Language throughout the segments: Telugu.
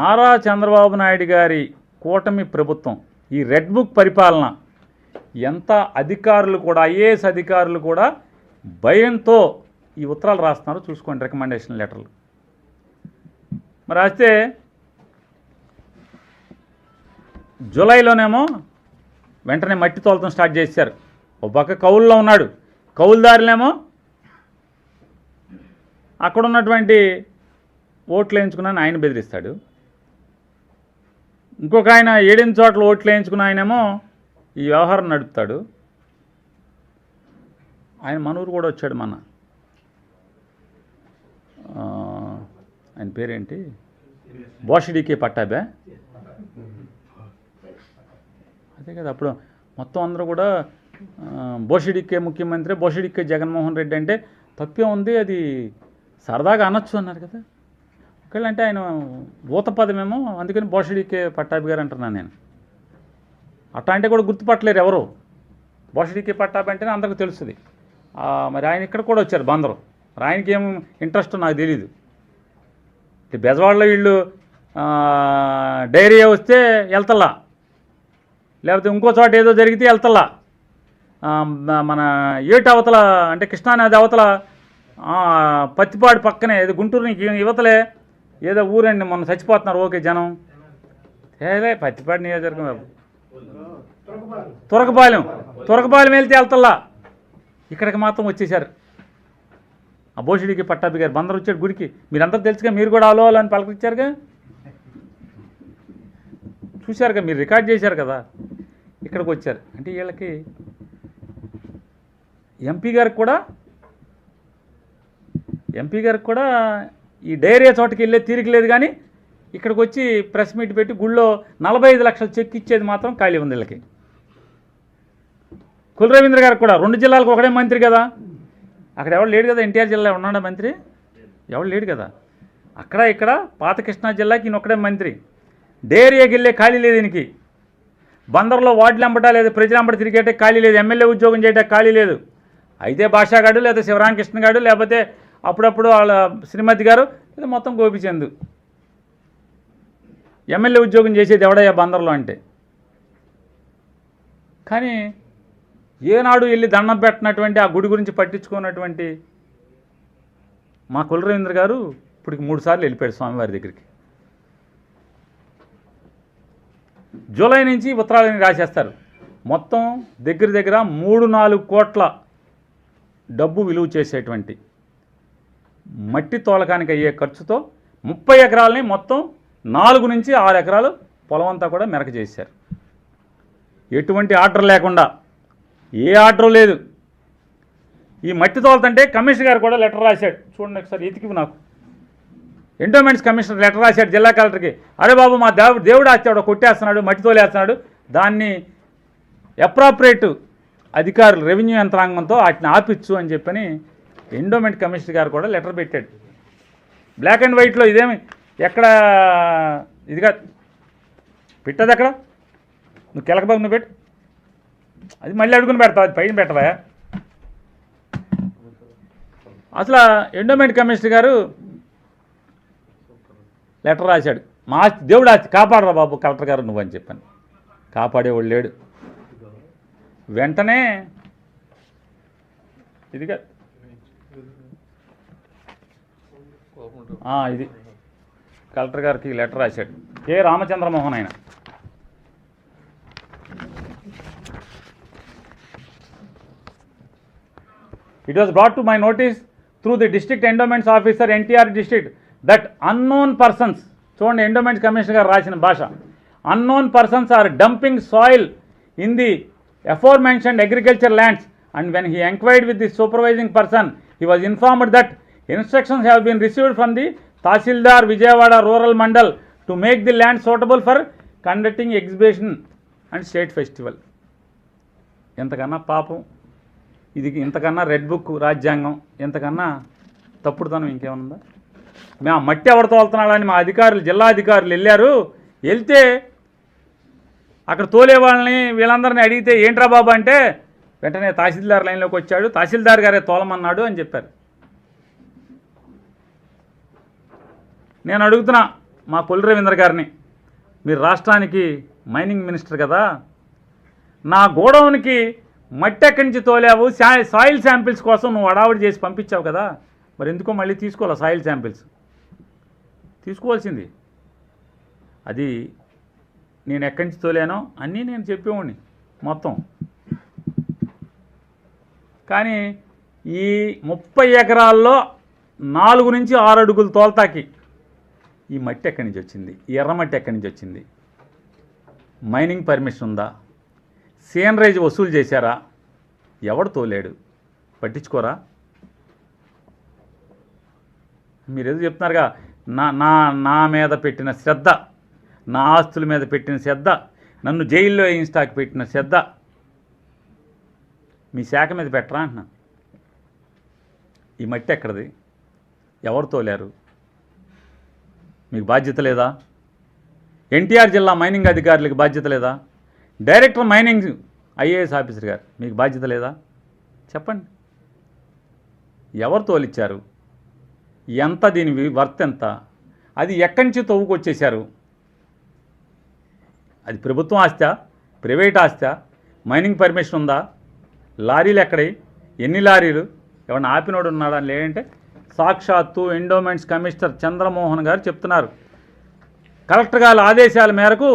నారా చంద్రబాబు నాయుడు గారి కూటమి ప్రభుత్వం ఈ రెడ్ బుక్ పరిపాలన ఎంత అధికారులు కూడా ఐఏఎస్ అధికారులు కూడా భయంతో ఈ ఉత్తరాలు రాస్తున్నారు. చూసుకోండి రికమెండేషన్ లెటర్లు. మరి రాస్తే జూలైలోనేమో వెంటనే మట్టి తోలతం స్టార్ట్ చేశారు. ఒక పక్క కౌలులో ఉన్నాడు, కౌలుదారులేమో అక్కడ ఉన్నటువంటి ఓట్లు వేయించుకున్నాను ఆయన బెదిరిస్తాడు. ఇంకొక ఆయన 7 చోట్ల ఓట్లు వేయించుకున్న ఆయనేమో ఈ వ్యవహారం నడుపుతాడు. ఆయన మనూరు కూడా వచ్చాడు. ఆయన పేరేంటి, బోషడికే పట్టాబే అదే కదా. అప్పుడు మొత్తం అందరూ కూడా బోషడికే ముఖ్యమంత్రి, బోషడికే జగన్మోహన్ రెడ్డి అంటే తప్పే ఉంది, అది సరదాగా అనొచ్చు అన్నారు కదా. ఒకవేళ అంటే ఆయన ఊత పదమేమో, అందుకని బోషడికే పట్టాభి గారు అంటున్నాను నేను. అట్లా అంటే కూడా గుర్తుపట్టలేరు ఎవరు. బోషడికే పట్టాభి అంటేనే అందరికీ తెలుస్తుంది. మరి ఆయన ఇక్కడ కూడా వచ్చారు బందరు. మరి ఆయనకి ఏం ఇంట్రెస్ట్ నాకు తెలీదు. బెజవాడలో వీళ్ళు డైరియా వస్తే వెళ్తల్లా, లేకపోతే ఇంకో చోట ఏదో జరిగితే వెళ్తల్లా. మన ఏటి అవతల అంటే కృష్ణానది అవతల పత్తిపాడు పక్కనే ఏదో గుంటూరు యువతలే ఏదో ఊరండి, మొన్న చచ్చిపోతున్నారు. ఓకే జనం ఏదే పత్తిపాడు నియోజకవర్గం తురకపాలెం వెళ్తే వెళ్తల్లా. ఇక్కడికి మాత్రం వచ్చేసారు. ఆ బోషడికి పట్టాభి గారు బందరు వచ్చాడు గుడికి. మీరందరూ తెలుసుగా, మీరు కూడా ఆలో అని పలకరించారుగా, చూశారుగా, మీరు రికార్డ్ చేశారు కదా. ఇక్కడికి వచ్చారు అంటే వీళ్ళకి ఎంపీ గారికి కూడా ఈ డైరియా చోటకి వెళ్ళే తీరిక లేదు. కానీ ఇక్కడికి వచ్చి ప్రెస్ మీట్ పెట్టి గుళ్ళో 45 లక్షలు చెక్ ఇచ్చేది మాత్రం ఖాళీ ఉంది వీళ్ళకి. కుల రవీంద్ర గారికి కూడా 2 జిల్లాలకు ఒకడే మంత్రి కదా. అక్కడ ఎవరు లేడు కదా. ఎన్టీఆర్ జిల్లా ఉన్నాడా మంత్రి? ఎవరు లేడు కదా. అక్కడ ఇక్కడ పాత కృష్ణా జిల్లాకి ఈయన ఒకడే మంత్రి. డైరియాకి వెళ్ళే ఖాళీ లేదు ఈయనకి. బందర్లో వార్డులు ఎంబటా లేదు, ప్రజలు ఎంబట తిరిగేటే ఖాళీ లేదు, ఎమ్మెల్యే ఉద్యోగం చేయడానికి ఖాళీ లేదు. అయితే భాషాగాడు లేదా శివరామకృష్ణ గారు లేకపోతే అప్పుడప్పుడు వాళ్ళ శ్రీమతి గారు లేదా మొత్తం గోపిచంద్. ఎమ్మెల్యే ఉద్యోగం చేసేది ఎవడయ్యా బందర్లో అంటే. కానీ ఏనాడు వెళ్ళి దండం పెట్టినటువంటి ఆ గుడి గురించి పట్టించుకున్నటువంటి మా కుల రవీంద్ర గారు ఇప్పటికి 3 సార్లు వెళ్ళిపోయాడు స్వామివారి దగ్గరికి. జూలై నుంచి ఉత్తరాలని రాసేస్తారు. మొత్తం దగ్గర 3-4 కోట్ల డబ్బు విలువ చేసేటువంటి మట్టి తోలకానికి అయ్యే ఖర్చుతో 30 ఎకరాలని మొత్తం 4 నుంచి 6 ఎకరాలు పొలం అంతా కూడా మెరక చేశారు. ఎటువంటి ఆర్డర్ లేకుండా, ఏ ఆర్డర్ లేదు. ఈ మట్టి తోలుతుంటే కమిషనర్ గారు కూడా లెటర్ రాశాడు. చూడండి ఒకసారి ఎతికి నాకు. ఎండోమెంట్స్ కమిషనర్ లెటర్ రాశాడు జిల్లా కలెక్టర్కి. అరే బాబు మా దేవుడు ఆస్తాడు కొట్టేస్తున్నాడు, మట్టి తోలేస్తున్నాడు, దాన్ని అప్రాపరేట్ అధికారులు రెవెన్యూ యంత్రాంగంతో వాటిని ఆపిచ్చు అని చెప్పని ఎండోమెంట్ కమిషనర్ గారు కూడా లెటర్ పెట్టాడు. బ్లాక్ అండ్ వైట్లో. ఇదేమి ఎక్కడ ఇదిగా పెట్టదు అక్కడ. నువ్వు కెలకబాబు నువ్వు పెట్టు, అది మళ్ళీ అడుగుని పెడతావు, అది పైన పెట్టవా. అసలు ఎండోమెంట్ కమిషనర్ గారు లెటర్ రాశాడు. మా దేవుడు ఆస్తి కాపాడరా బాబు కలెక్టర్ గారు నువ్వు అని చెప్పాను. కాపాడేవాడు లేడు. వెంటనే ఇదిగా ఇది కలెక్టర్ గారికి లెటర్ రాశాడు. కె రామచంద్రమోహన్ ఆయన. It was brought to my notice through the district endowments officer NTR district that unknown persons, చూడండి ఎండోమెంట్స్ కమిషనర్ గారు రాసిన భాష, unknown persons are dumping soil in the aforementioned agriculture lands, and when he inquired with the supervising person, he was informed that instructions have been received from the Tahsildar Vijayawada Rural Mandal to make the land suitable for conducting exhibition and state festival. ఎంతకన్నా పాపం ఇది, ఇంతకన్నా రెడ్ బుక్ రాజ్యాంగం, ఇంతకన్నా తప్పుడుతనం ఇంకేమన్నా? మేము మట్టి ఎవరితో వెళ్తున్నాడని మా అధికారులు, జిల్లా అధికారులు వెళ్ళారు. వెళ్తే అక్కడ తోలే వాళ్ళని వీళ్ళందరినీ అడిగితే ఏంట్రా బాబు అంటే వెంటనే తహసీల్దార్ లైన్లోకి వచ్చాడు, తహసీల్దార్ గారే తోలమన్నాడు అని చెప్పారు. నేను అడుగుతున్నా, మా కొల్లు రవీంద్ర గారిని, మీరు రాష్ట్రానికి మైనింగ్ మినిస్టర్ కదా, నా గోడౌన్కి మట్టి ఎక్కడి నుంచి తోలావు, సాయిల్ శాంపిల్స్ కోసం నువ్వు అడావిడి చేసి పంపించావు కదా, మరి ఎందుకో మళ్ళీ తీసుకోవాలా సాయిల్ శాంపిల్స్? తీసుకోవాల్సింది. అది నేను ఎక్కడి నుంచి తోలానో అన్నీ నేను చెప్పేవాడిని మొత్తం. కానీ ఈ 30 ఎకరాల్లో 4 నుంచి 6 అడుగులు తోల్తాకి ఈ మట్టి ఎక్కడి నుంచి వచ్చింది? ఈ ఎర్రమట్టి ఎక్కడి నుంచి వచ్చింది? మైనింగ్ పర్మిషన్ ఉందా? సీనరేజ్ వసూలు చేశారా? ఎవడు తోలాడు? పట్టించుకోరా? మీరేదో చెప్తున్నారుగా, నా మీద పెట్టిన శ్రద్ధ, నా ఆస్తుల మీద పెట్టిన శ్రద్ధ, నన్ను జైల్లో ఇన్స్టాక్ పెట్టిన శ్రద్ధ మీ శాఖ మీద పెట్టరా అంటున్నా. ఈ మట్టి ఎక్కడిది? ఎవరు తోలారు? మీకు బాధ్యత లేదా? ఎన్టీఆర్ జిల్లా మైనింగ్ అధికారులకు బాధ్యత లేదా? డైరెక్టర్ మైనింగ్ ఐఏఎస్ ఆఫీసర్ గారు మీకు బాధ్యత లేదా? చెప్పండి. ఎవరు తోలిచ్చారు? ఎంత? దీని వర్త్ ఎంత? అది ఎక్కడి నుంచి తవ్వుకొచ్చేశారు? అది ప్రభుత్వం ఆస్తా, ప్రైవేట్ ఆస్తా? మైనింగ్ పర్మిషన్ ఉందా? లారీలు ఎక్కడై? ఎన్ని లారీలు? ఎవరన్నా ఆపినోడు ఉన్నాడా? లేదంటే సాక్షాత్తు ఎండోమెంట్స్ కమిషనర్ చంద్రమోహన్ గారు చెప్తున్నారు, కలెక్టర్ గారి ఆదేశాల మేరకు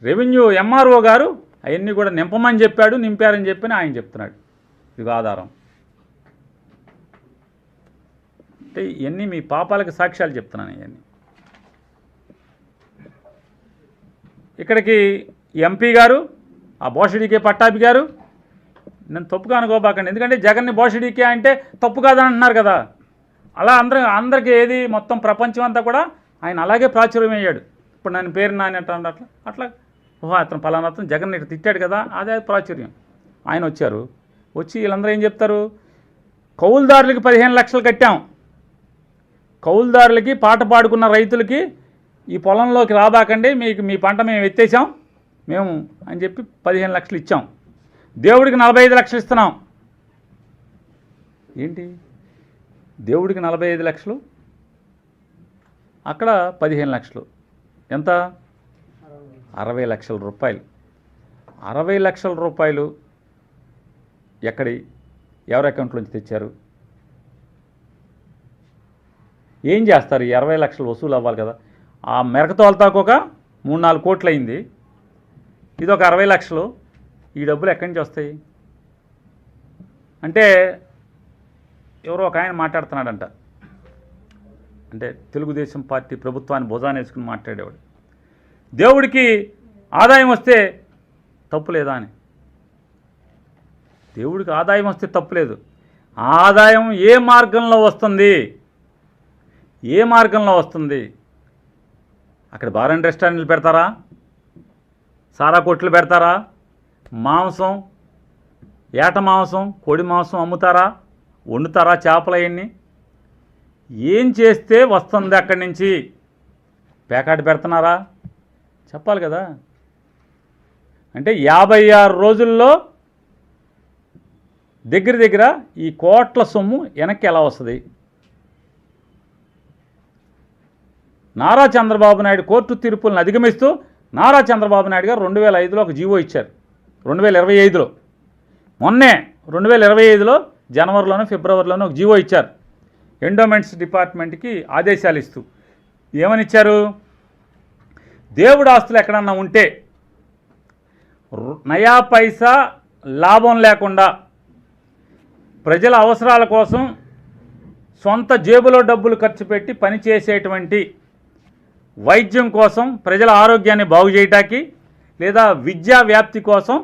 రెవెన్యూ ఎంఆర్ఓ గారు అవన్నీ కూడా నింపమని చెప్పాడు, నింపారని చెప్పని ఆయన చెప్తున్నాడు. ఇది ఆధారం. అంటే ఇవన్నీ మీ పాపాలకు సాక్ష్యాలు చెప్తున్నాను. ఇవన్నీ ఇక్కడికి ఎంపీ గారు, ఆ బోషడీకే పట్టాభి గారు, నేను తప్పుగా అనుకోబాకండి, ఎందుకంటే జగన్ని బోషడీకే అంటే తప్పు కాదని అంటున్నారు కదా. అలా అందరికీ ఏది మొత్తం ప్రపంచం అంతా కూడా ఆయన అలాగే ప్రాచుర్యం అయ్యాడు. ఇప్పుడు నన్ను పేరు నాని అంటాడు, అట్లా ఓహో అతను పలానా అతను జగన్ ఇట్లా తిట్టాడు కదా, అదే ప్రాచుర్యం. ఆయన వచ్చారు, వచ్చి వీళ్ళందరూ ఏం చెప్తారు? కౌలుదారులకి 15 లక్షలు కట్టాం, కౌలుదారులకి పాట పాడుకున్న రైతులకి ఈ పొలంలోకి రాబాకండి, మీకు మీ పంట మేము ఎత్తేసాం మేము అని చెప్పి 15 లక్షలు ఇచ్చాం. దేవుడికి 45 లక్షలు ఇస్తున్నాం. ఏంటి దేవుడికి 45 లక్షలు, అక్కడ 15 లక్షలు, ఎంత? 60 లక్షల రూపాయలు. 60 లక్షల రూపాయలు ఎక్కడి, ఎవరి అకౌంట్లోంచి తెచ్చారు? ఏం చేస్తారు? ఈ 60 లక్షలు వసూలు అవ్వాలి కదా. ఆ మెరకతోలతాకు ఒక 3-4 కోట్లు అయింది, ఇది ఒక 60 లక్షలు. ఈ డబ్బులు ఎక్కడి నుంచి వస్తాయి? అంటే ఎవరో ఒక ఆయన మాట్లాడుతున్నాడంట, అంటే తెలుగుదేశం పార్టీ ప్రభుత్వాన్ని భుజాన్ని వేసుకుని మాట్లాడేవాడు, దేవుడికి ఆదాయం వస్తే తప్పు లేదా అని. దేవుడికి ఆదాయం వస్తే తప్పు లేదు. ఆదాయం ఏ మార్గంలో వస్తుంది? ఏ మార్గంలో వస్తుంది? అక్కడ బార్ అండ్ రెస్టారెంట్లు పెడతారా? సారా కొట్లు పెడతారా? మాంసం, ఏట మాంసం, కోడి మాంసం అమ్ముతారా? వండుతారా? చేపలు అవన్నీ ఏం చేస్తే వస్తుంది అక్కడి నుంచి? ప్యాకెట్ పెడుతున్నారా? చెప్పాలి కదా. అంటే 56 రోజుల్లో దగ్గర ఈ కోట్ల సొమ్ము వెనక్కి ఎలా వస్తుంది? నారా చంద్రబాబు నాయుడు కోర్టు తీర్పులను అధిగమిస్తూ నారా చంద్రబాబు నాయుడు గారు 2005లో ఒక జీవో ఇచ్చారు. 2025లో, మొన్నే 2025లో జనవరిలోనో ఫిబ్రవరిలోనో ఒక జీవో ఇచ్చారు ఎండోమెంట్స్ డిపార్ట్మెంట్కి ఆదేశాలు ఇస్తూ. ఏమని ఇచ్చారు? దేవుడు ఆస్తులు ఎక్కడన్నా ఉంటే నయా పైసా లాభం లేకుండా ప్రజల అవసరాల కోసం సొంత జేబులో డబ్బులు ఖర్చు పెట్టి పనిచేసేటువంటి, వైద్యం కోసం, ప్రజల ఆరోగ్యాన్ని బాగు చేయటానికి, లేదా విద్యా వ్యాప్తి కోసం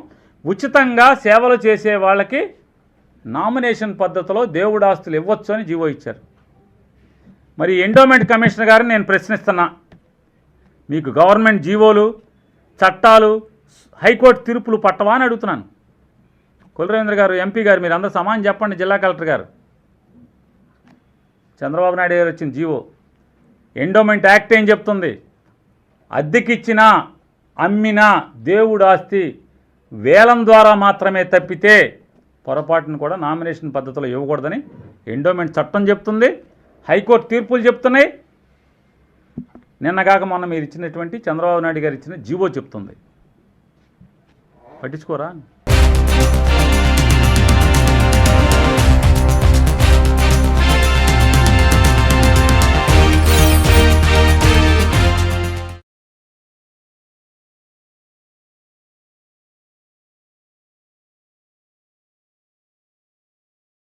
ఉచితంగా సేవలు చేసే వాళ్ళకి నామినేషన్ పద్ధతిలో దేవుడు ఆస్తులు ఇవ్వచ్చు అని జీవో ఇచ్చారు. మరి ఎండోమెంట్ కమిషనర్ గారిని నేను ప్రశ్నిస్తున్నా, మీకు గవర్నమెంట్ జీవోలు, చట్టాలు, హైకోర్టు తీర్పులు పట్టవా అని అడుగుతున్నాను. కొల్లు రవీంద్ర గారు, ఎంపీ గారు, మీరు అందరూ సమానం చెప్పండి. జిల్లా కలెక్టర్ గారు, చంద్రబాబు నాయుడు గారు వచ్చిన జీవో, ఎండోమెంట్ యాక్ట్ ఏం చెప్తుంది? అద్దెకిచ్చినా అమ్మినా దేవుడు ఆస్తి వేలం ద్వారా మాత్రమే తప్పితే పొరపాటును కూడా నామినేషన్ పద్ధతిలో ఇవ్వకూడదని ఎండోమెంట్ చట్టం చెప్తుంది, హైకోర్టు తీర్పులు చెప్తున్నాయి. నిన్నగాక మొన్న మీరు ఇచ్చినటువంటి చంద్రబాబు నాయుడు గారు ఇచ్చిన జీవో చెప్తుంది. పట్టించుకోరా?